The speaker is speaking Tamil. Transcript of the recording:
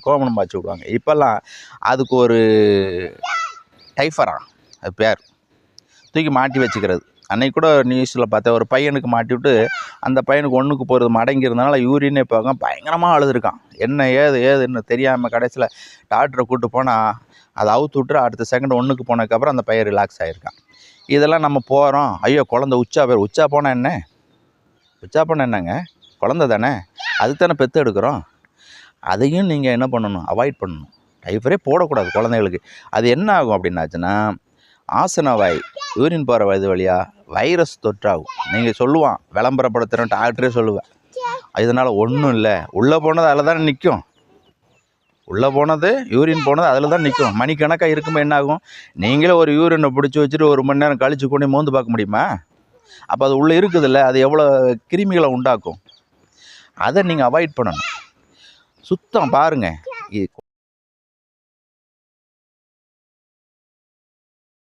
கோமணம் பாய்ச்சி விடுவாங்க. இப்போல்லாம் அதுக்கு ஒரு டைஃபரா அது பேர், தூக்கி மாட்டி வச்சுக்கிறது. அன்றைக்கி கூட நியூஸில் பார்த்தேன், ஒரு பையனுக்கு மாட்டி விட்டு அந்த பையனுக்கு ஒன்றுக்கு போகிறது மடங்கிறதுனால யூரினே போக பயங்கரமாக அழுதுருக்கான். என்ன ஏதுன்னு தெரியாமல் கடைசியில் டாக்டரை கூப்பிட்டு போனால் அதை அவுத்து விட்டு அடுத்த செகண்ட் ஒன்றுக்கு போனதுக்கப்புறம் அந்த பையன் ரிலாக்ஸ் ஆகிருக்கான். இதெல்லாம் நம்ம போகிறோம், ஐயோ குழந்த உச்சா போனால் என்ன, உச்சா போனால் என்னங்க, குழந்த தானே, அதுக்கு தானே பெற்று எடுக்கிறோம். அதையும் நீங்கள் என்ன பண்ணணும், அவாய்ட் பண்ணணும். டைஃபரே போடக்கூடாது குழந்தைகளுக்கு. அது என்ன ஆகும் அப்படின்னாச்சுன்னா, ஆசனவாய் யூரின் போகிற இது வழியாக வைரஸ் தொற்றாகும். நீங்கள் சொல்லுவான், விளம்பரப்படுத்துகிறேன், டாக்டரே சொல்லுவேன், இதனால் ஒன்றும் இல்லை, உள்ளே போனது அதில் தானே நிற்கும், உள்ளே போனது யூரின் போனது அதில் தான் நிற்கும். மணிக்கணக்காக இருக்கும்போது என்ன ஆகும், நீங்களே ஒரு யூரினை பிடிச்சி வச்சுட்டு 1 மணி நேரம் கழிச்சு கொண்டு மோந்து பார்க்க முடியுமா? அப்போ அது உள்ளே இருக்குதில்ல, அது எவ்வளோ கிருமிகளை உண்டாக்கும். அதை நீங்கள் அவாய்ட் பண்ணணும். சுத்தம் பாருங்கள்.